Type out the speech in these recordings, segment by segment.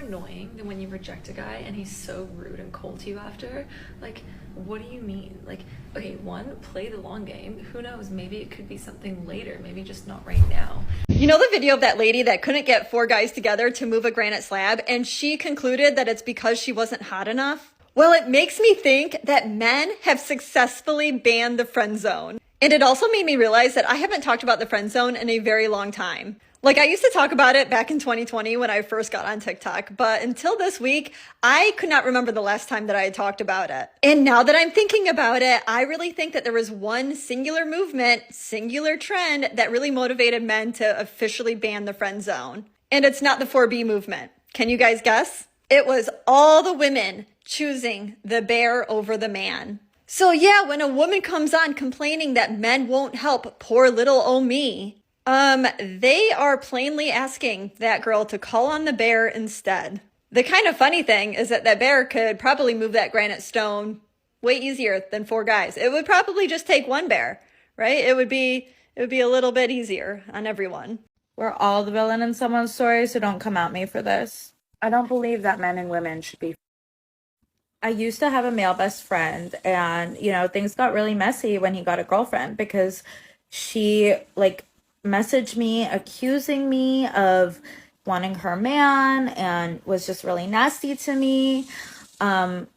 annoying than when you reject a guy and he's so rude and cold to you after. Like, what do you mean? Like, okay, one, play the long game. Who knows? Maybe it could be something later. Maybe just not right now. You know the video of that lady that couldn't get 4 guys together to move a granite slab, and she concluded that it's because she wasn't hot enough? Well, it makes me think that men have successfully banned the friend zone. And it also made me realize that I haven't talked about the friend zone in a very long time. Like, I used to talk about it back in 2020 when I first got on TikTok, but until this week, I could not remember the last time that I had talked about it. And now that I'm thinking about it, I really think that there was one singular movement, singular trend that really motivated men to officially ban the friend zone. And it's not the 4B movement. Can you guys guess? It was all the women choosing the bear over the man. So yeah, when a woman comes on complaining that men won't help poor little old me, they are plainly asking that girl to call on the bear instead. The kind of funny thing is that that bear could probably move that granite stone way easier than 4 guys. It would probably just take one bear, right? It would be a little bit easier on everyone. We're all the villain in someone's story, so don't come at me for this. I don't believe that men and women should be. I used to have a male best friend, and, you know, things got really messy when he got a girlfriend because she, messaged me accusing me of wanting her man and was just really nasty to me. And,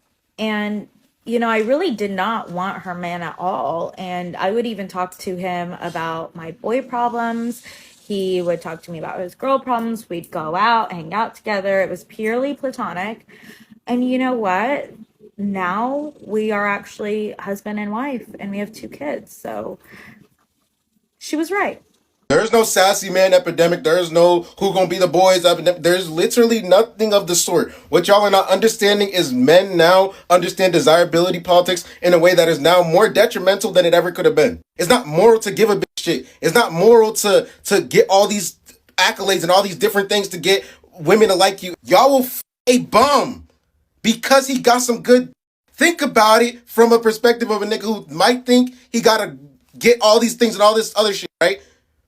you know, I really did not want her man at all. And I would even talk to him about my boy problems. He would talk to me about his girl problems. We'd go out, hang out together. It was purely platonic. And you know what? Now we are actually husband and wife, and we have 2 kids. So she was right. There's no sassy man epidemic. There's no who gonna be the boys epidemic. There's literally nothing of the sort. What y'all are not understanding is men now understand desirability politics in a way that is now more detrimental than it ever could have been. It's not moral to give a bitch shit. It's not moral to get all these accolades and all these different things to get women to like you. Y'all will a bum because he got some good. Think about it from a perspective of a nigga who might think he gotta get all these things and all this other shit, right?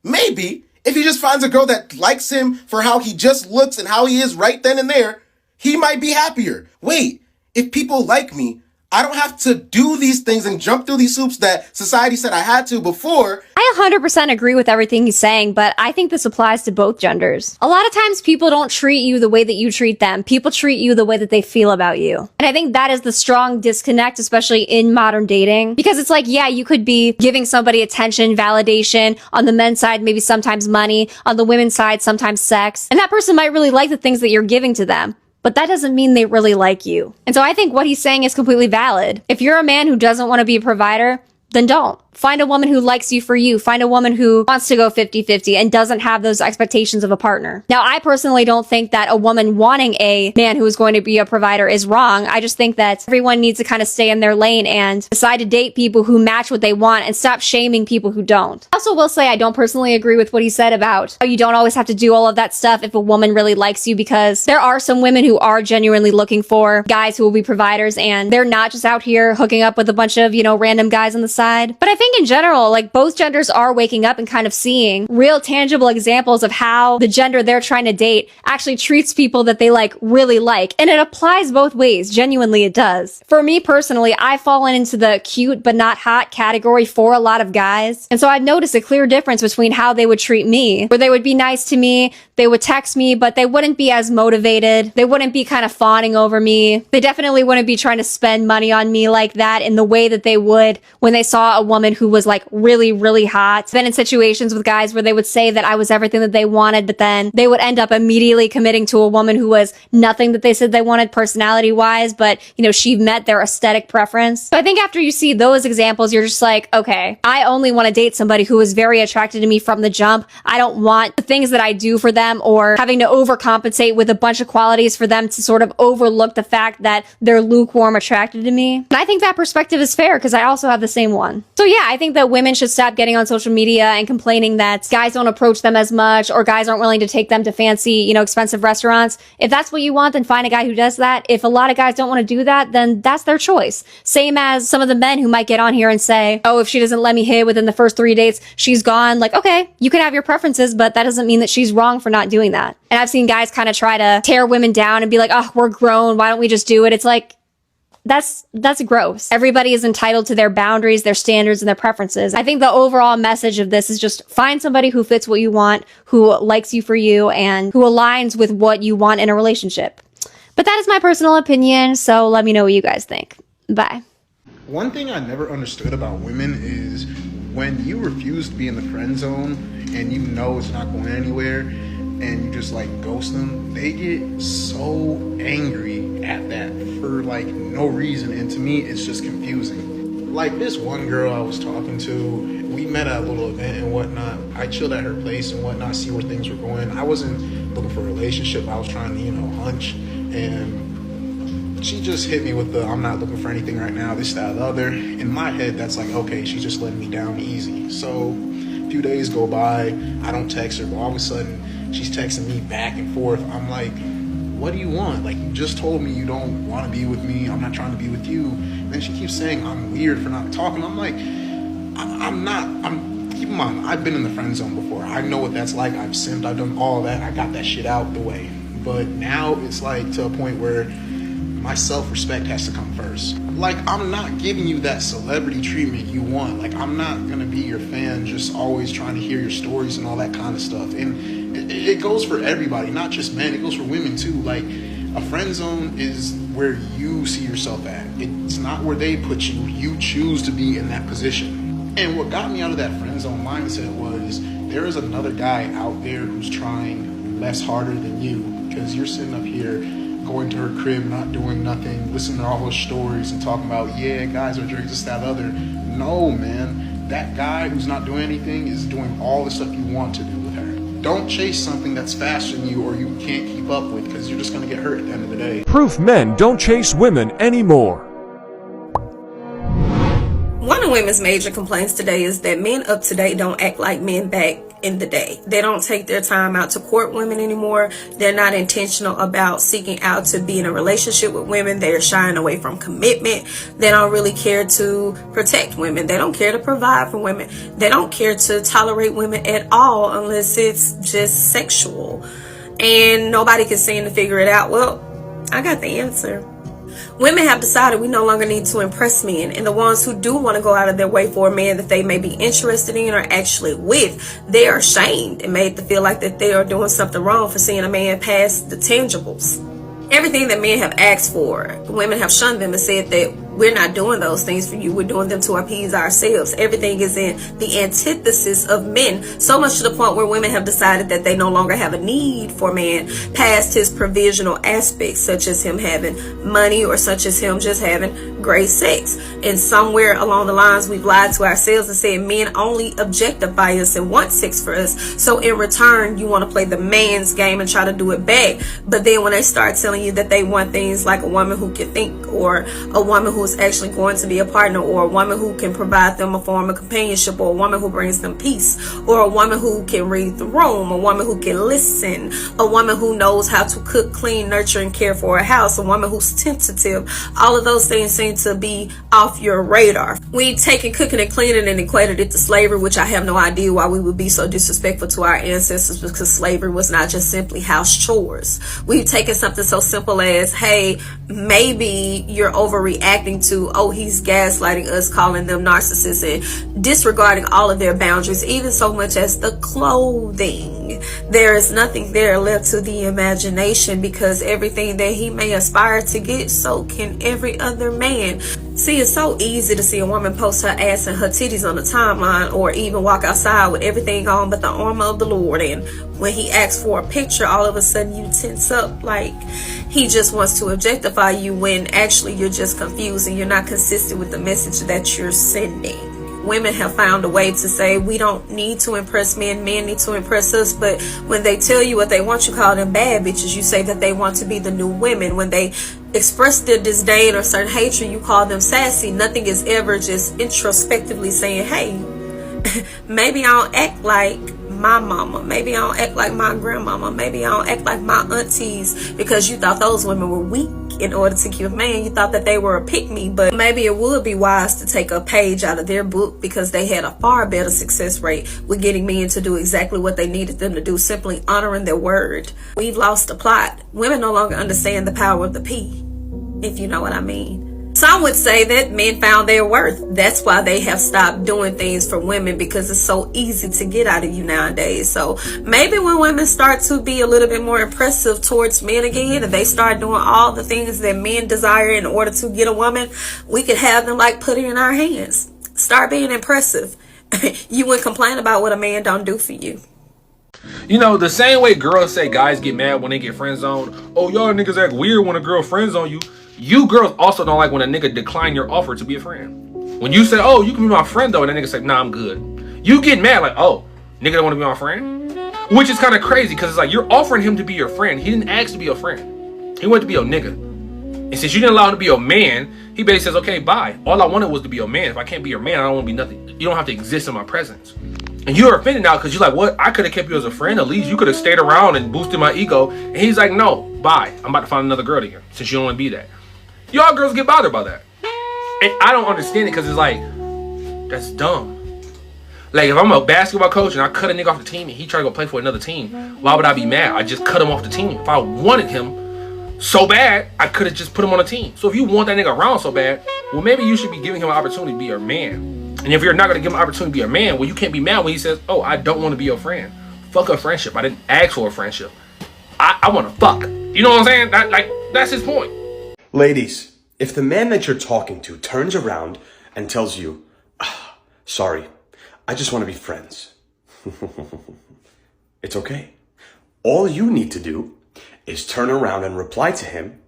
Maybe if he just finds a girl that likes him for how he just looks and how he is right then and there, he might be happier. Wait, if people like me, I don't have to do these things and jump through these hoops that society said I had to before. I 100% agree with everything he's saying, but I think this applies to both genders. A lot of times people don't treat you the way that you treat them. People treat you the way that they feel about you. And I think that is the strong disconnect, especially in modern dating, because it's like, yeah, you could be giving somebody attention, validation, on the men's side, maybe sometimes money, on the women's side, sometimes sex. And that person might really like the things that you're giving to them. But that doesn't mean they really like you. And so I think what he's saying is completely valid. If you're a man who doesn't want to be a provider, then don't. Find a woman who likes you for you. Find a woman who wants to go 50-50 and doesn't have those expectations of a partner. Now, I personally don't think that a woman wanting a man who is going to be a provider is wrong. I just think that everyone needs to kind of stay in their lane and decide to date people who match what they want and stop shaming people who don't. I also will say I don't personally agree with what he said about how you don't always have to do all of that stuff if a woman really likes you, because there are some women who are genuinely looking for guys who will be providers, and they're not just out here hooking up with a bunch of, random guys on the side. But I think in general, both genders are waking up and kind of seeing real tangible examples of how the gender they're trying to date actually treats people that they really like. And it applies both ways. Genuinely, it does. For me personally, I've fallen into the cute but not hot category for a lot of guys. And so I've noticed a clear difference between how they would treat me, where they would be nice to me, they would text me, but they wouldn't be as motivated. They wouldn't be kind of fawning over me. They definitely wouldn't be trying to spend money on me like that in the way that they would when they saw a woman who was really, really hot. Been in situations with guys where they would say that I was everything that they wanted, but then they would end up immediately committing to a woman who was nothing that they said they wanted personality wise, but she met their aesthetic preference. So I think after you see those examples, you're just like, okay, I only want to date somebody who is very attracted to me from the jump. I don't want the things that I do for them or having to overcompensate with a bunch of qualities for them to sort of overlook the fact that they're lukewarm attracted to me. And I think that perspective is fair because I also have the same one. So yeah, yeah, I think that women should stop getting on social media and complaining that guys don't approach them as much or guys aren't willing to take them to fancy, expensive restaurants. If that's what you want, then find a guy who does that. If a lot of guys don't want to do that, then that's their choice. Same as some of the men who might get on here and say, oh, if she doesn't let me hit within the first 3 dates, she's gone. Like, okay, you can have your preferences, but that doesn't mean that she's wrong for not doing that. And I've seen guys kind of try to tear women down and be like, oh, we're grown. Why don't we just do it? It's like, that's gross. Everybody is entitled to their boundaries, their standards, and their preferences. I think the overall message of this is just find somebody who fits what you want, who likes you for you, and who aligns with what you want in a relationship. But that is my personal opinion, so let me know what you guys think. Bye. One thing I never understood about women is when you refuse to be in the friend zone and you know it's not going anywhere and you just like ghost them, they get so angry at that for like no reason, and to me it's just confusing. Like this one girl I was talking to, we met at a little event and whatnot. I chilled at her place and whatnot, see where things were going. I wasn't looking for a relationship, I was trying to, hunch, and she just hit me with the I'm not looking for anything right now, this, that, the other. In my head, that's like, okay, she's just letting me down easy. So a few days go by, I don't text her, but all of a sudden she's texting me back and forth. I'm like, what do you want? Like, you just told me you don't want to be with me, I'm not trying to be with you. And then she keeps saying I'm weird for not talking. I'm like, keep in mind, I've been in the friend zone before. I know what that's like. I've simped, I've done all that. I got that shit out the way. But now it's like to a point where my self-respect has to come first. Like, I'm not giving you that celebrity treatment you want. Like, I'm not gonna be your fan just always trying to hear your stories and all that kind of stuff. And it goes for everybody, not just men, it goes for women too. Like, a friend zone is where you see yourself at. It's not where they put you. You choose to be in that position. And what got me out of that friend zone mindset was there is another guy out there who's trying less harder than you, because you're sitting up here going to her crib, not doing nothing, listening to all those stories and talking about, yeah, guys are drinking this, that, other. No, man, that guy who's not doing anything is doing all the stuff you want to do with her. Don't chase something that's faster than you or you can't keep up with, because you're just going to get hurt at the end of the day. Proof men don't chase women anymore. One of women's major complaints today is that men up to date don't act like men back in the day. They don't take their time out to court women anymore. They're not intentional about seeking out to be in a relationship with women. They're shying away from commitment. They don't really care to protect women. They don't care to provide for women. They don't care to tolerate women at all unless it's just sexual. And nobody can seem to figure it out. Well, I got the answer. Women have decided we no longer need to impress men, and the ones who do want to go out of their way for a man that they may be interested in or actually with, they are shamed and made to feel like that they are doing something wrong for seeing a man past the tangibles. Everything that men have asked for, women have shunned them and said that we're not doing those things for you. We're doing them to appease ourselves. Everything is in the antithesis of men, so much to the point where women have decided that they no longer have a need for man past his provisional aspects, such as him having money or such as him just having great sex. And somewhere along the lines, we've lied to ourselves and said men only objectify us and want sex for us. So in return, you want to play the man's game and try to do it back. But then when they start telling you that they want things like a woman who can think, or a woman who is actually going to be a partner, or a woman who can provide them a form of companionship, or a woman who brings them peace, or a woman who can read the room, a woman who can listen, a woman who knows how to cook, clean, nurture, and care for a house, a woman who's tentative. All of those things seem to be off your radar. We've taken cooking and cleaning and equated it to slavery, which I have no idea why we would be so disrespectful to our ancestors, because slavery was not just simply house chores. We've taken something so simple as, hey, maybe you're overreacting to, oh, he's gaslighting us, calling them narcissists, and disregarding all of their boundaries, even so much as the clothing. There is nothing there left to the imagination, because everything that he may aspire to get, so can every other man. See, it's so easy to see a woman post her ass and her titties on the timeline, or even walk outside with everything on but the armor of the Lord, and when he asks for a picture, all of a sudden you tense up like he just wants to objectify you, when actually you're just confused and you're not consistent with the message that you're sending. women have found a way to say we don't need to impress men, men need to impress us. But when they tell you what they want, you call them bad bitches. You say that they want to be the new women. When they express their disdain or certain hatred, you call them sassy. Nothing is ever just introspectively saying, hey, maybe I don't act like my mama, maybe I don't act like my grandmama, maybe I don't act like my aunties, because you thought those women were weak in order to keep a man. You thought that they were a pick-me. But maybe it would be wise to take a page out of their book, because they had a far better success rate with getting men to do exactly what they needed them to do, simply honoring their word. We've lost the plot. Women no longer understand the power of the P, if you know what I mean. Some would say that men found their worth. That's why they have stopped doing things for women, because it's so easy to get out of you nowadays. So maybe when women start to be a little bit more impressive towards men again, and they start doing all the things that men desire in order to get a woman, we could have them like put it in our hands. Start being impressive. You wouldn't complain about what a man don't do for you. You know, the same way girls say guys get mad when they get friend zoned. Oh, y'all niggas act weird when a girl friend zone you. You girls also don't like when a nigga decline your offer to be a friend. When you say, oh, you can be my friend though, and that nigga say, nah, I'm good. You get mad like, oh, nigga don't want to be my friend? Which is kind of crazy, because it's like you're offering him to be your friend. He didn't ask to be your friend. He wanted to be your nigga. And since you didn't allow him to be your man, he basically says, okay, bye. All I wanted was to be your man. If I can't be your man, I don't want to be nothing. You don't have to exist in my presence. And you're offended now because you're like, what? I could have kept you as a friend. At least you could have stayed around and boosted my ego. And he's like, no, bye. I'm about to find another girl to here, since you don't want to be that. Y'all girls get bothered by that. And I don't understand it, because it's like, that's dumb. Like, if I'm a basketball coach and I cut a nigga off the team and he try to go play for another team, why would I be mad? I just cut him off the team. If I wanted him so bad, I could have just put him on a team. So if you want that nigga around so bad, well, maybe you should be giving him an opportunity to be your man. And if you're not going to give him an opportunity to be your man, well, you can't be mad when he says, oh, I don't want to be your friend. Fuck a friendship. I didn't ask for a friendship. I want to fuck. You know what I'm saying? That's his point. Ladies, if the man that you're talking to turns around and tells you, sorry, I just want to be friends, it's okay. All you need to do is turn around and reply to him,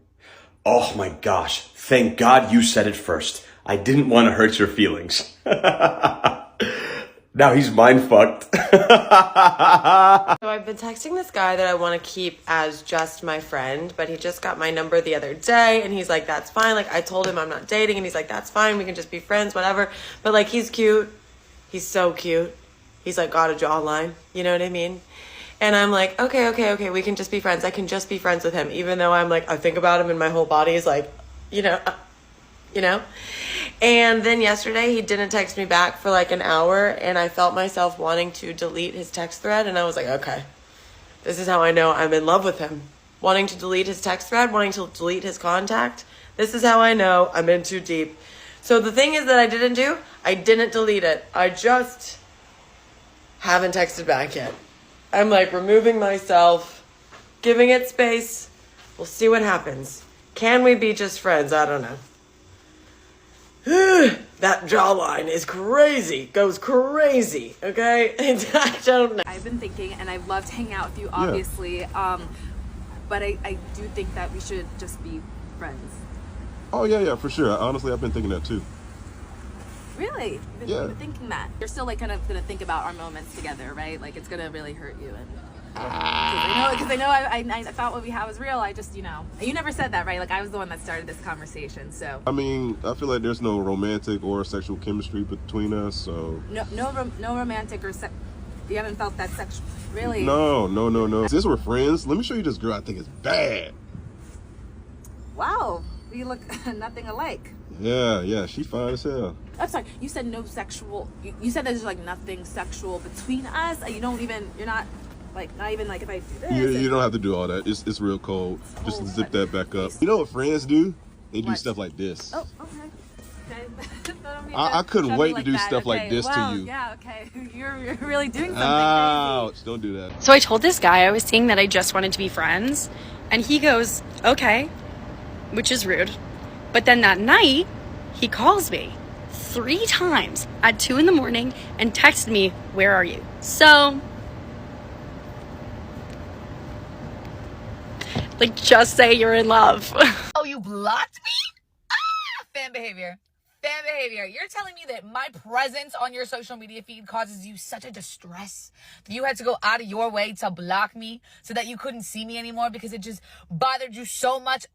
oh my gosh, thank God you said it first. I didn't want to hurt your feelings. Now he's mind fucked. So I've been texting this guy that I want to keep as just my friend, but he just got my number the other day, and he's like, that's fine. Like, I told him I'm not dating, and he's like, that's fine. We can just be friends, whatever. But like, he's cute. He's so cute. He's like got a jawline. You know what I mean? And I'm like, okay. We can just be friends. I can just be friends with him, even though I'm like, I think about him and my whole body is like, you know. And then yesterday he didn't text me back for like an hour, and I felt myself wanting to delete his text thread, and I was like, okay, this is how I know I'm in love with him. Wanting to delete his text thread, wanting to delete his contact. This is how I know I'm in too deep. So the thing is that I didn't delete it. I just haven't texted back yet. I'm like removing myself, giving it space. We'll see what happens. Can we be just friends? I don't know. That jawline is crazy. Goes crazy, okay? I don't know. I've been thinking, and I've loved hanging out with you, obviously. Yeah. But I do think that we should just be friends. Oh, yeah, for sure. Honestly, I've been thinking that too. Really? You've been thinking that? You're still like kind of going to think about our moments together, right? Like it's going to really hurt you. And because I know I thought what we had was real. I just, you never said that, right? Like I was the one that started this conversation. So I mean, I feel like there's no romantic or sexual chemistry between us. So no romantic or you haven't felt that sexual, really? No. Since we're friends, let me show you this girl I think is bad. Wow, we look nothing alike. Yeah, she fine as hell. I'm sorry, you said no sexual. You said there's like nothing sexual between us. You're not. Like, not even like if I do this. You don't have to do all that. It's real cold. Just zip that back up. You know what friends do? They do stuff like this. Oh, okay. I couldn't wait to do stuff like this to you. Yeah, okay. You're really doing something Ouch, crazy. Don't do that. So I told this guy I was saying that I just wanted to be friends, and he goes, okay, which is rude. But then that night, he calls me 3 times at 2 a.m. and texted me, where are you? So... like, just say you're in love. Oh, you blocked me? Ah, fan behavior. fan behavior. You're telling me that my presence on your social media feed causes you such a distress that you had to go out of your way to block me so that you couldn't see me anymore because it just bothered you so much?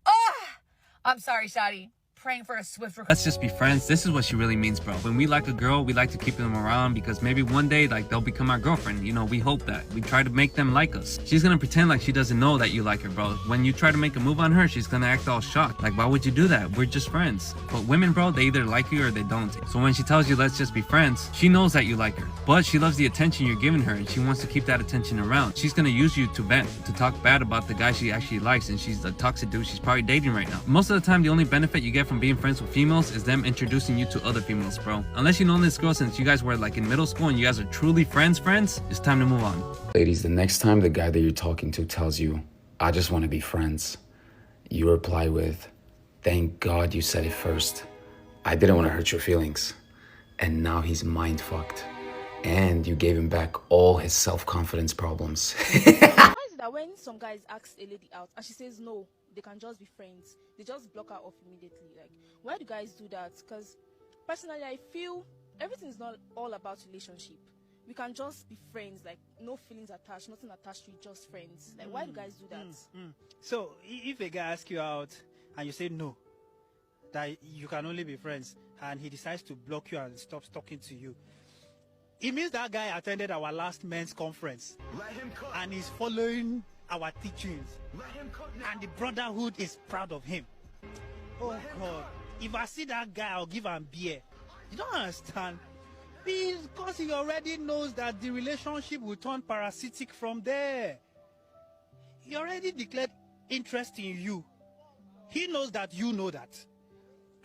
I'm sorry, Shadi. Praying for a swift recovery. Let's just be friends. This is what she really means, bro. When we like a girl, we like to keep them around because maybe one day, like, they'll become our girlfriend. You know, we hope that. We try to make them like us. She's gonna pretend like she doesn't know that you like her, bro. When you try to make a move on her, she's gonna act all shocked. Like, why would you do that? We're just friends. But women, bro, they either like you or they don't. So when she tells you, let's just be friends, she knows that you like her. But she loves the attention you're giving her and she wants to keep that attention around. She's gonna use you to talk bad about the guy she actually likes, and she's a toxic dude she's probably dating right now. Most of the time, the only benefit you get from being friends with females is them introducing you to other females, bro. Unless you know this girl since you guys were like in middle school and you guys are truly friends, it's time to move on. Ladies, the next time the guy that you're talking to tells you, I just want to be friends, you reply with, thank God you said it first. I didn't want to hurt your feelings. And now he's mind fucked. And you gave him back all his self-confidence problems. Why is it that when some guys ask a lady out and she says no, they can just be friends, they just block her off immediately? Like, why do guys do that? Because personally, I feel everything is not all about relationship. We can just be friends, like no feelings attached, nothing attached to it, just friends. Like, why do guys do that? So if a guy asks you out and you say no, that you can only be friends, and he decides to block you and stops talking to you, it means that guy attended our last men's conference and he's following our teachings, and the brotherhood is proud of him. Oh God, if I see that guy, I'll give him beer. You don't understand? Because he already knows that the relationship will turn parasitic from there. He already declared interest in you. He knows that you know that,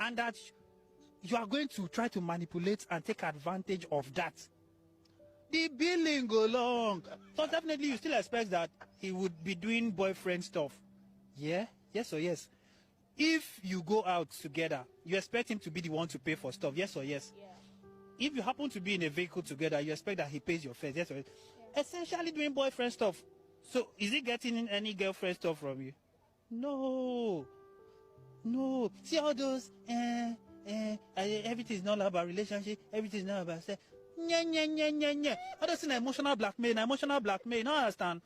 and that you are going to try to manipulate and take advantage of that. The billing go long. So definitely you still expect that he would be doing boyfriend stuff. Yeah? Yes or yes? If you go out together, you expect him to be the one to pay for stuff. Yes or yes? Yeah. If you happen to be in a vehicle together, you expect that he pays your fares. Yes or yes? Yeah. Essentially doing boyfriend stuff. So is he getting any girlfriend stuff from you? No. No. See all those, everything is not about relationship, everything is not about sex. All those emotional blackmail, no understand.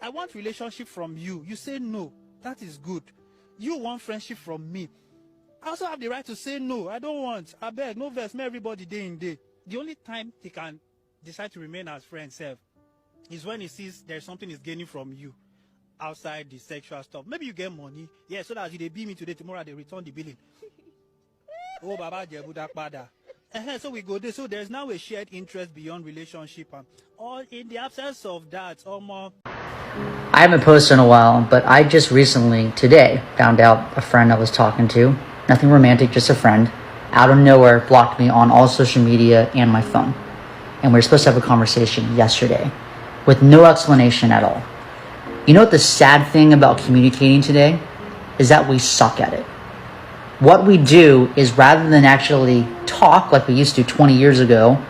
I want relationship from you. You say no. That is good. You want friendship from me. I also have the right to say no. I don't want. I beg, no verse, me everybody day in day. The only time he can decide to remain as friends is when he sees there's something he's gaining from you outside the sexual stuff. Maybe you get money. Yeah, so that they bill me today, tomorrow they return the billing. Oh, Baba Jebudak Pada. So we go there. So there's now a shared interest beyond relationship. Or in the absence of that, or more. I haven't posted in a while, but I just recently, today, found out a friend I was talking to, nothing romantic, just a friend, out of nowhere blocked me on all social media and my phone. And we were supposed to have a conversation yesterday with no explanation at all. You know what the sad thing about communicating today is that we suck at it. What we do is rather than actually talk like we used to 20 years ago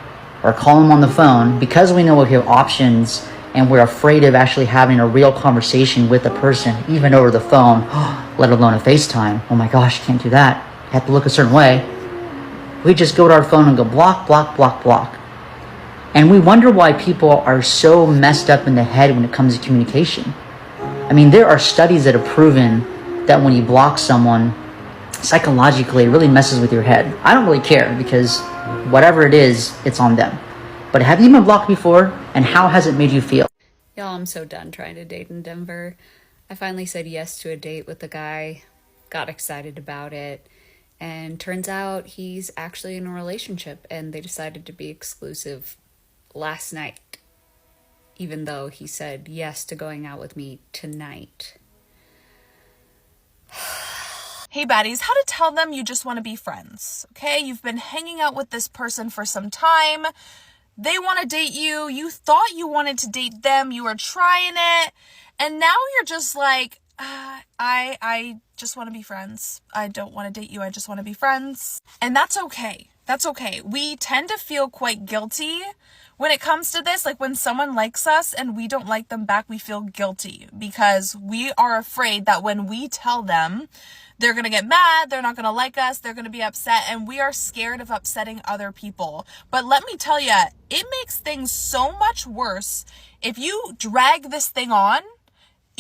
or call them on the phone, because we know we have options and we're afraid of actually having a real conversation with a person, even over the phone, let alone a FaceTime. Oh my gosh, can't do that. You have to look a certain way. We just go to our phone and go block, block, block, block. And we wonder why people are so messed up in the head when it comes to communication. I mean, there are studies that have proven that when you block someone, psychologically, it really messes with your head. I don't really care because whatever it is, it's on them. But have you been blocked before, and how has it made you feel? Y'all, I'm so done trying to date in Denver. I finally said yes to a date with a guy, got excited about it, and turns out he's actually in a relationship, and they decided to be exclusive last night, even though he said yes to going out with me tonight. Hey baddies, how to tell them you just want to be friends, okay? You've been hanging out with this person for some time. They want to date you. You thought you wanted to date them. You were trying it. And now you're just like, I just want to be friends. I don't want to date you. I just want to be friends. And that's okay. That's okay. We tend to feel quite guilty when it comes to this. Like when someone likes us and we don't like them back, we feel guilty because we are afraid that when we tell them they're going to get mad, they're not going to like us, they're going to be upset, and we are scared of upsetting other people. But let me tell you, it makes things so much worse if you drag this thing on.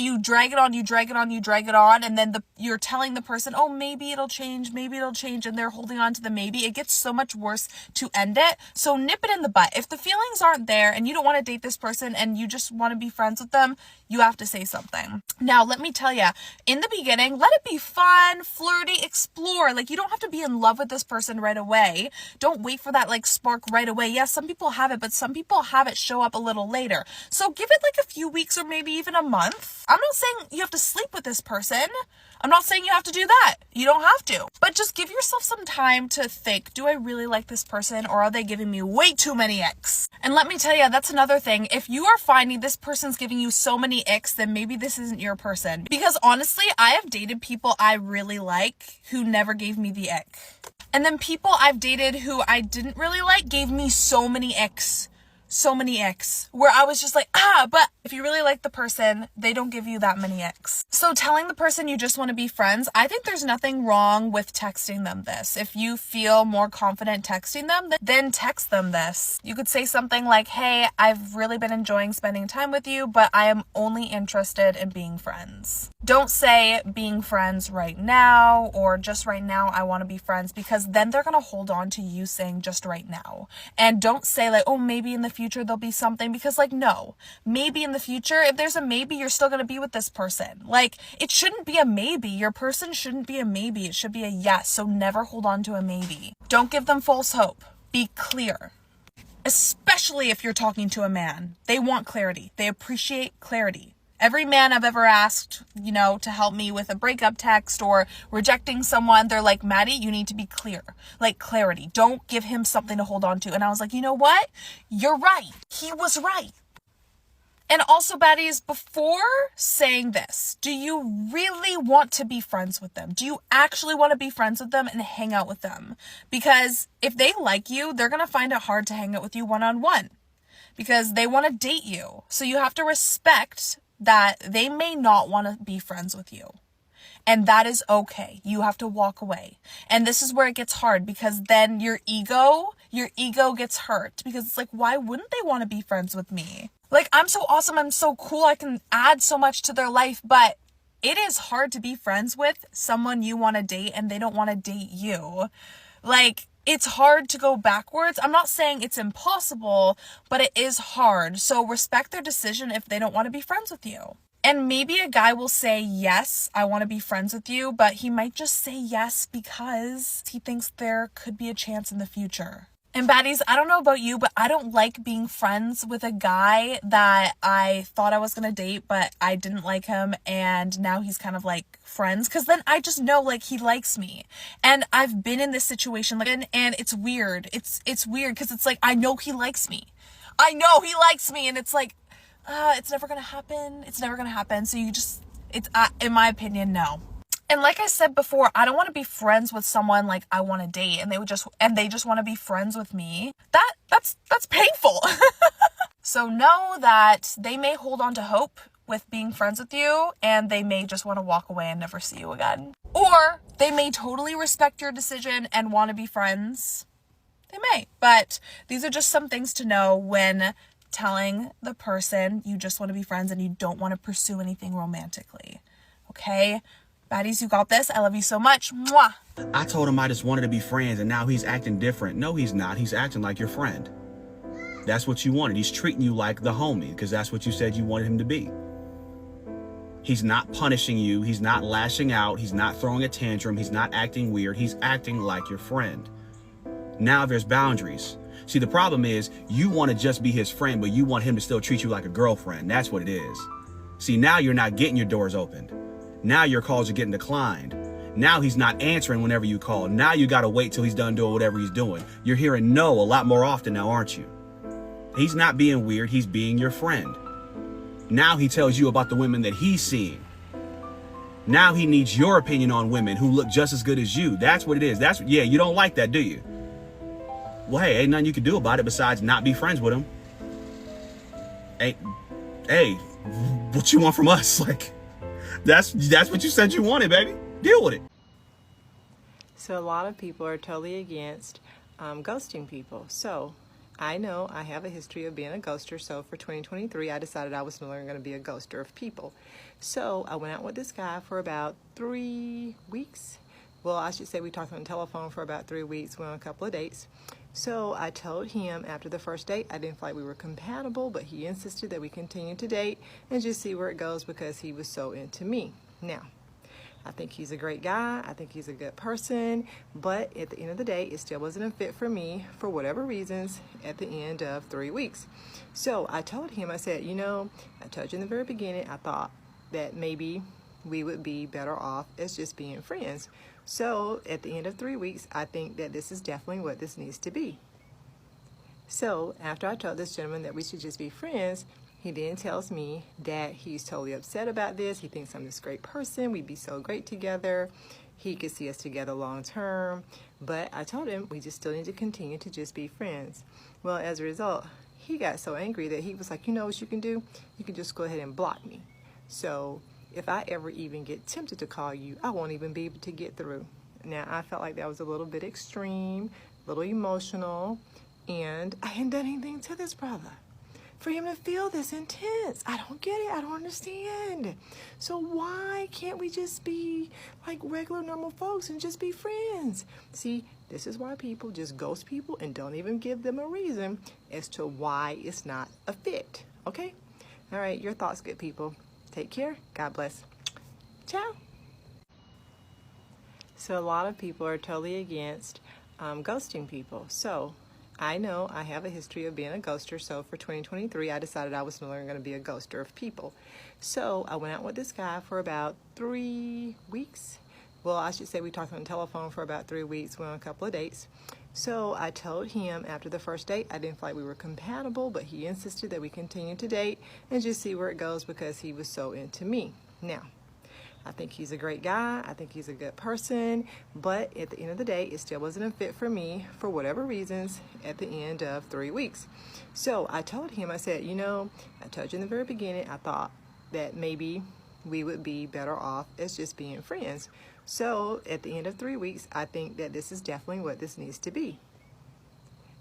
You drag it on, you drag it on, you drag it on, and then you're telling the person, oh, maybe it'll change, and they're holding on to the maybe. It gets so much worse to end it. So nip it in the butt. If the feelings aren't there and you don't want to date this person and you just want to be friends with them, you have to say something. Now, let me tell you, in the beginning, let it be fun, flirty, explore. Like, you don't have to be in love with this person right away. Don't wait for that, like, spark right away. Yes, some people have it, but some people have it show up a little later. So give it like a few weeks or maybe even a month. I'm not saying you have to sleep with this person. I'm not saying you have to do that. You don't have to. But just give yourself some time to think, do I really like this person, or are they giving me way too many icks? And let me tell you, that's another thing. If you are finding this person's giving you so many icks, then maybe this isn't your person. Because honestly, I have dated people I really like who never gave me the ick. And then people I've dated who I didn't really like gave me so many icks. So many icks, where I was just like, but if you really like the person, they don't give you that many icks. So telling the person you just want to be friends, I think there's nothing wrong with texting them this. If you feel more confident texting them, then text them this. You could say something like, hey, I've really been enjoying spending time with you, but I am only interested in being friends. Don't say being friends right now, or just right now I want to be friends, because then they're going to hold on to you saying just right now. And don't say like, oh, maybe in the future there'll be something, because like, no, maybe in the future, if there's a maybe, you're still going to be with this person. Like, it shouldn't be a maybe. Your person shouldn't be a maybe. It should be a yes. So never hold on to a maybe. Don't give them false hope. Be clear. Especially if you're talking to a man. They want clarity. They appreciate clarity. Every man I've ever asked, to help me with a breakup text or rejecting someone, they're like, Maddie, you need to be clear. Like, clarity. Don't give him something to hold on to. And I was like, you know what? You're right. He was right. And also, baddies, before saying this, do you really want to be friends with them? Do you actually want to be friends with them and hang out with them? Because if they like you, they're going to find it hard to hang out with you one-on-one because they want to date you. So you have to respect that they may not want to be friends with you. And that is okay. You have to walk away. And this is where it gets hard, because then your ego gets hurt, because it's like, why wouldn't they want to be friends with me? Like, I'm so awesome. I'm so cool. I can add so much to their life, but it is hard to be friends with someone you want to date and they don't want to date you. Like, it's hard to go backwards. I'm not saying it's impossible, but it is hard. So respect their decision if they don't want to be friends with you. And maybe a guy will say, yes, I want to be friends with you, but he might just say yes because he thinks there could be a chance in the future. And baddies, I don't know about you, but I don't like being friends with a guy that I thought I was going to date, but I didn't like him, and now he's kind of like friends, because then I just know like he likes me. And I've been in this situation, like, and it's weird. It's weird because it's like, I know he likes me. I know he likes me, and it's like, it's never going to happen. It's never going to happen. So in my opinion, no. And like I said before, I don't want to be friends with someone like I want to date and they just want to be friends with me. That's painful. So know that they may hold on to hope with being friends with you, and they may just want to walk away and never see you again. Or they may totally respect your decision and want to be friends. They may. But these are just some things to know when telling the person you just want to be friends and you don't want to pursue anything romantically. Okay? Baddies, you got this. I love you so much. Mwah. I told him I just wanted to be friends, and now he's acting different. No, he's not. He's acting like your friend. That's what you wanted. He's treating you like the homie, because that's what you said you wanted him to be. He's not punishing you. He's not lashing out. He's not throwing a tantrum. He's not acting weird. He's acting like your friend. Now there's boundaries. See, the problem is you want to just be his friend, but you want him to still treat you like a girlfriend. That's what it is. See, now you're not getting your doors opened. Now your calls are getting declined. Now he's not answering whenever you call. Now you got to wait till he's done doing whatever he's doing. You're hearing no a lot more often now, aren't you? He's not being weird. He's being your friend. Now he tells you about the women that he's seeing. Now he needs your opinion on women who look just as good as you. That's what it is. Yeah, you don't like that, do you? Well, hey, ain't nothing you can do about it besides not be friends with him. Hey, what you want from us? Like, that's what you said you wanted, baby. Deal with it. So a lot of people are totally against ghosting people. So I know I have a history of being a ghoster. So for 2023, I decided I was no longer going to be a ghoster of people. So I went out with this guy for about 3 weeks. Well, I should say we talked on the telephone for about 3 weeks. Went on a couple of dates. So I told him after the first date, I didn't feel like we were compatible, but he insisted that we continue to date and just see where it goes because he was so into me. Now, I think he's a great guy. I think he's a good person. But at the end of the day, it still wasn't a fit for me for whatever reasons at the end of 3 weeks. So I told him, I said, you know, I told you in the very beginning, I thought that maybe we would be better off as just being friends. So at the end of 3 weeks, I think that this is definitely what this needs to be. So after I told this gentleman that we should just be friends, he then tells me that he's totally upset about this. He thinks I'm this great person. We'd be so great together. He could see us together long term. But I told him we just still need to continue to just be friends. Well, as a result, he got so angry that he was like, you know what you can do? You can just go ahead and block me. So if I ever even get tempted to call you, I won't even be able to get through. Now, I felt like that was a little bit extreme, a little emotional, and I hadn't done anything to this brother for him to feel this intense. I don't get it. I don't understand. So why can't we just be like regular, normal folks and just be friends? See, this is why people just ghost people and don't even give them a reason as to why it's not a fit. Okay? All right, your thoughts, good people. Take care. God bless. Ciao. So a lot of people are totally against ghosting people. So I know I have a history of being a ghoster. So for 2023, I decided I was no longer going to be a ghoster of people. So I went out with this guy for about 3 weeks. Well, I should say we talked on the telephone for about 3 weeks. Went on a couple of dates. So I told him after the first date, I didn't feel like we were compatible, but he insisted that we continue to date and just see where it goes because he was so into me. Now, I think he's a great guy. I think he's a good person. But at the end of the day, it still wasn't a fit for me for whatever reasons at the end of 3 weeks. So I told him, I said, you know, I told you in the very beginning, I thought that maybe we would be better off as just being friends. So at the end of 3 weeks, I think that this is definitely what this needs to be.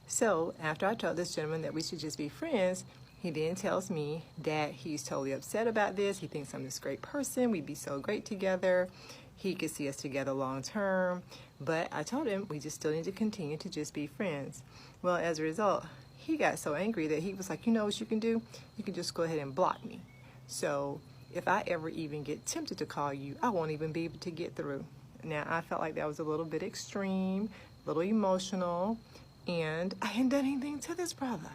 So after I told this gentleman that we should just be friends, he then tells me that he's totally upset about this. He thinks I'm this great person. We'd be so great together. He could see us together long term. But I told him we just still need to continue to just be friends. Well, as a result, he got so angry that he was like, you know what you can do? You can just go ahead and block me. So if I ever even get tempted to call you, I won't even be able to get through. Now, I felt like that was a little bit extreme, a little emotional, and I hadn't done anything to this brother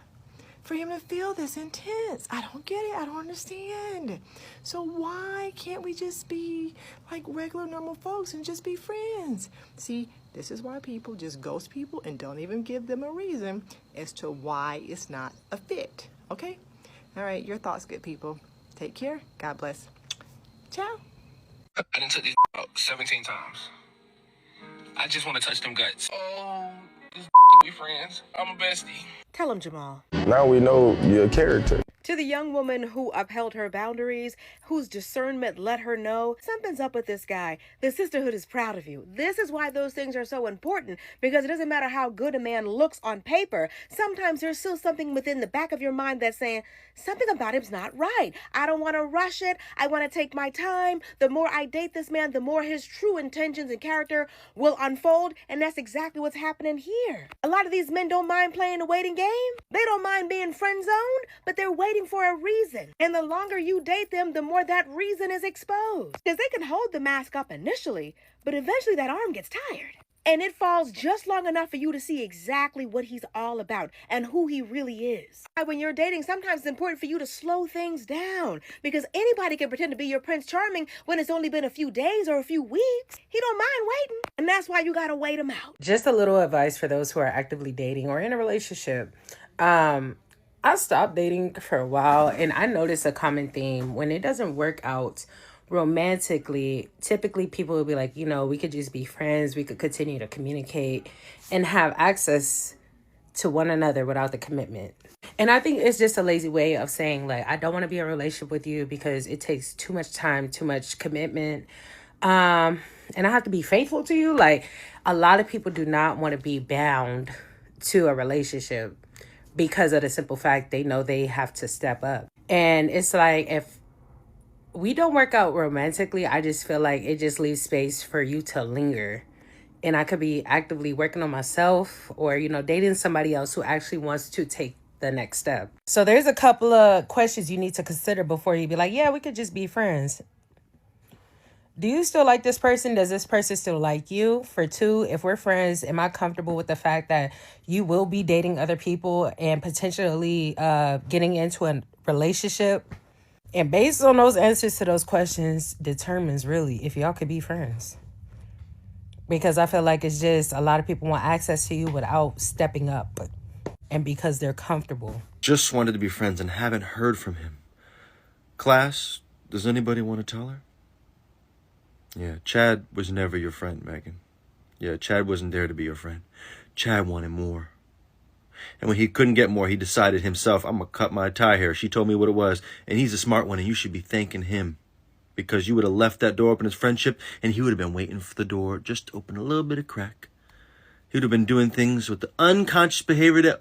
for him to feel this intense. I don't get it. I don't understand. So why can't we just be like regular, normal folks and just be friends? See, this is why people just ghost people and don't even give them a reason as to why it's not a fit. Okay? All right, your thoughts, good people. Take care. God bless. Ciao. I done took this out 17 times. I just want to touch them guts. Oh, this we friends. I'm a bestie. Tell him, Jamal. Now we know your character. To the young woman who upheld her boundaries, whose discernment let her know something's up with this guy, the sisterhood is proud of you. This is why those things are so important, because it doesn't matter how good a man looks on paper. Sometimes there's still something within the back of your mind that's saying, something about him's not right. I don't want to rush it. I want to take my time. The more I date this man, the more his true intentions and character will unfold, and that's exactly what's happening here. A lot of these men don't mind playing a waiting game. They don't mind being friend zoned, but they're waiting for a reason. And the longer you date them, the more that reason is exposed. Because they can hold the mask up initially, but eventually that arm gets tired. And it falls just long enough for you to see exactly what he's all about and who he really is. When you're dating, sometimes it's important for you to slow things down, because anybody can pretend to be your Prince Charming when it's only been a few days or a few weeks. He don't mind waiting, and that's why you gotta wait him out. Just a little advice for those who are actively dating or in a relationship. I stopped dating for a while, and I noticed a common theme. When it doesn't work out romantically, typically people will be like, you know, we could just be friends. We could continue to communicate and have access to one another without the commitment. And I think it's just a lazy way of saying, like, I don't want to be in a relationship with you because it takes too much time, too much commitment. And I have to be faithful to you. Like, A lot of people do not want to be bound to a relationship because of the simple fact they know they have to step up. And it's like, if we don't work out romantically, I just feel like it just leaves space for you to linger. And I could be actively working on myself, or, dating somebody else who actually wants to take the next step. So there's a couple of questions you need to consider before you be like, yeah, we could just be friends. Do you still like this person? Does this person still like you? For 2, if we're friends, am I comfortable with the fact that you will be dating other people and potentially getting into a relationship? And based on those answers to those questions determines really if y'all could be friends. Because I feel like it's just a lot of people want access to you without stepping up, and because they're comfortable. Just wanted to be friends and haven't heard from him. Class, does anybody want to tell her? Yeah, Chad was never your friend, Megan. Yeah, Chad wasn't there to be your friend. Chad wanted more. And when he couldn't get more, he decided himself, I'm going to cut my tie here. She told me what it was, and he's a smart one, and you should be thanking him. Because you would have left that door open as friendship, and he would have been waiting for the door just to open a little bit of crack. He would have been doing things with the unconscious behavior that,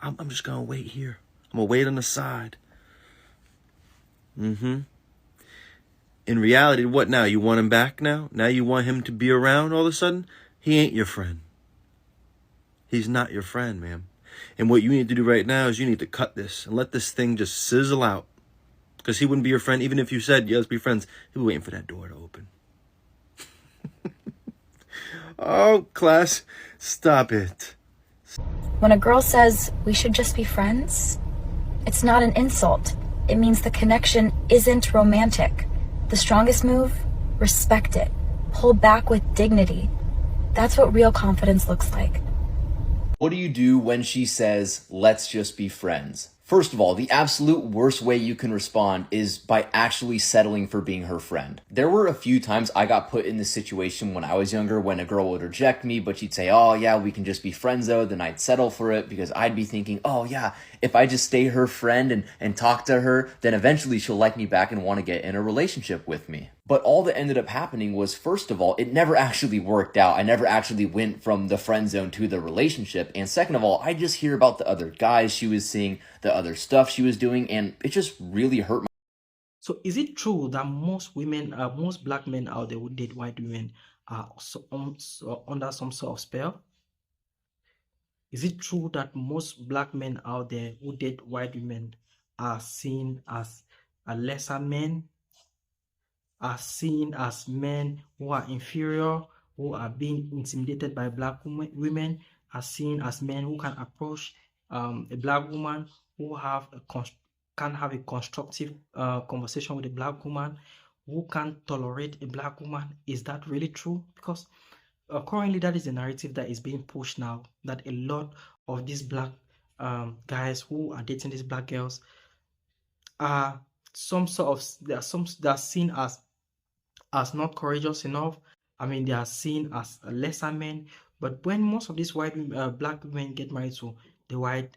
I'm just going to wait here. I'm going to wait on the side. In reality, what now? You want him back now? Now you want him to be around all of a sudden? He ain't your friend. He's not your friend, ma'am. And what you need to do right now is you need to cut this and let this thing just sizzle out. Because he wouldn't be your friend even if you said, yeah, let's be friends. He'd be waiting for that door to open. Oh, class, stop it. When a girl says we should just be friends, it's not an insult. It means the connection isn't romantic. The strongest move? Respect it. Pull back with dignity. That's what real confidence looks like. What do you do when she says, let's just be friends? First of all, the absolute worst way you can respond is by actually settling for being her friend. There were a few times I got put in this situation when I was younger when a girl would reject me, but she'd say, oh yeah, we can just be friends though. Then I'd settle for it because I'd be thinking, oh yeah, if I just stay her friend and talk to her, then eventually she'll like me back and want to get in a relationship with me. But all that ended up happening was, first of all, it never actually worked out. I never actually went from the friend zone to the relationship. And second of all, I just hear about the other guys she was seeing, the other stuff she was doing, and it just really hurt my. So is it true that most black men out there who date white women are under some sort of spell? Is it true that most black men out there who date white women are seen as a lesser men? Are seen as men who are inferior, who are being intimidated by black women, are seen as men who can approach a black woman, who can have a constructive conversation with a black woman, who can tolerate a black woman? Is that really true? Because currently that is the narrative that is being pushed now, that a lot of these black guys who are dating these black girls are they are seen as not courageous enough. I mean, they are seen as lesser men. But when most of these black women get married to the white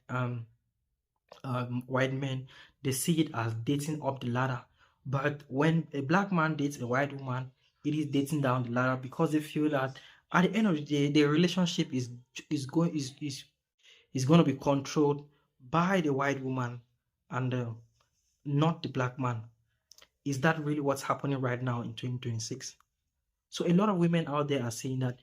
men, they see it as dating up the ladder. But when a black man dates a white woman, it is dating down the ladder, because they feel that at the end of the day, their relationship is going to be controlled by the white woman and not the black man. Is that really what's happening right now in 2026? So a lot of women out there are saying that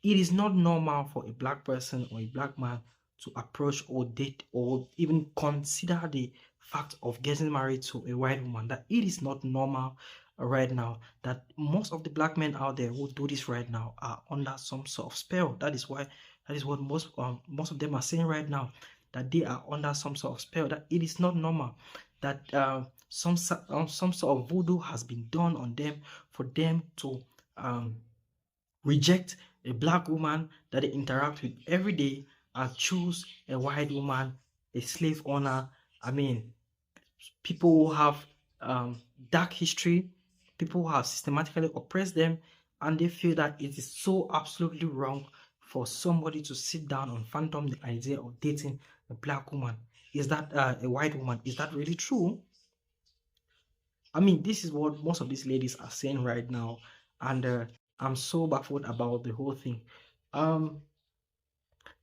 it is not normal for a black person or a black man to approach or date or even consider the fact of getting married to a white woman. That it is not normal right now. That most of the black men out there who do this right now are under some sort of spell. That is what most of them are saying right now, that they are under some sort of spell. That it is not normal. That some sort of voodoo has been done on them for them to reject a black woman that they interact with every day and choose a white woman, a slave owner. I mean, people who have dark history, people who have systematically oppressed them, and they feel that it is so absolutely wrong for somebody to sit down and phantom the idea of dating a black woman. Is that a white woman? Is that really true? I mean, this is what most of these ladies are saying right now, and I'm so baffled about the whole thing.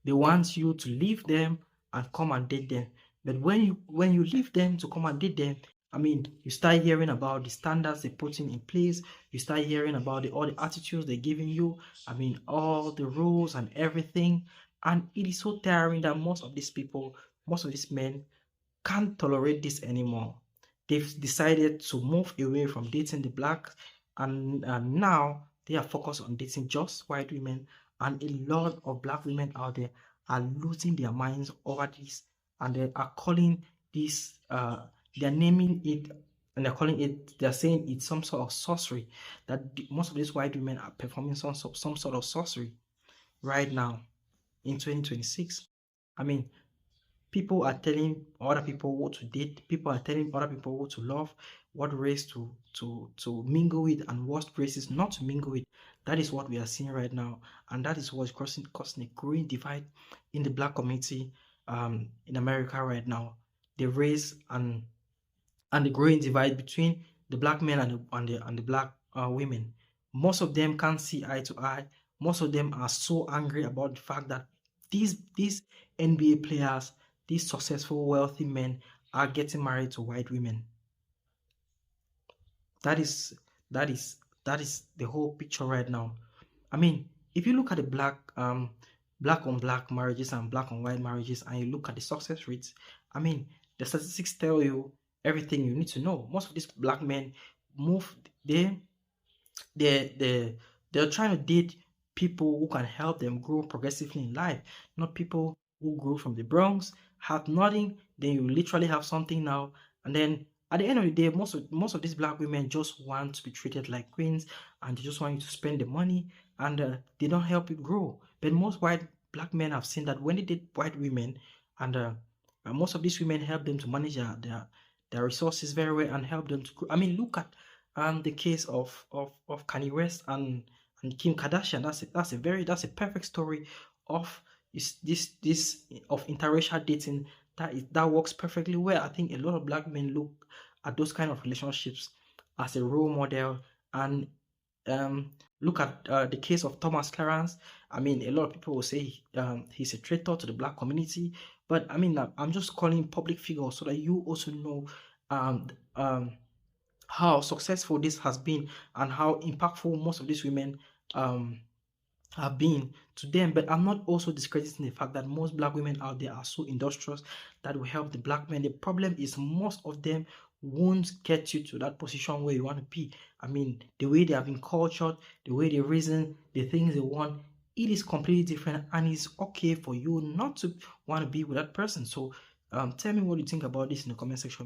They want you to leave them and come and date them. But when you leave them to come and date them, I mean, you start hearing about the standards they're putting in place. You start hearing about all the attitudes they're giving you. I mean, all the rules and everything. And it is so tiring that most of these people, most of these men, can't tolerate this anymore. They've decided to move away from dating the blacks, and now they are focused on dating just white women. And a lot of black women out there are losing their minds over this, and they are calling this, they're naming it, and they're saying it's some sort of sorcery, that most of these white women are performing some sort of sorcery right now in 2026. I mean, people are telling other people what to date. People are telling other people what to love, what race to mingle with, and what races not to mingle with. That is what we are seeing right now, and that is what's causing a growing divide in the black community in America right now. The race and the growing divide between the black men and the black women. Most of them can't see eye to eye. Most of them are so angry about the fact that these NBA players, these successful, wealthy men, are getting married to white women. That is the whole picture right now. I mean, if you look at the black on black marriages and black on white marriages, and you look at the success rates, I mean, the statistics tell you everything you need to know. Most of these black men move they're trying to date people who can help them grow progressively in life, not people who grew from the Bronx, have nothing, then you literally have something now, and then at the end of the day, most of these black women just want to be treated like queens, and they just want you to spend the money, and they don't help you grow. But most black men have seen that when they date white women, and most of these women help them to manage their resources very well and help them to grow. I mean, look at the case of Kanye West and Kim Kardashian. That's a perfect story of this of interracial dating that works perfectly well. I think a lot of black men look at those kind of relationships as a role model, and look at the case of Thomas Clarence. I mean, a lot of people will say he's a traitor to the black community, but I mean, I'm just calling public figures so that you also know how successful this has been and how impactful most of these women have been to them. But I'm not also discrediting the fact that most black women out there are so industrious that will help the black men. The problem is most of them won't get you to that position where you want to be. I mean, the way they have been cultured, the way they reason, the things they want, it is completely different, and it's okay for you not to want to be with that person. So tell me what you think about this in the comment section.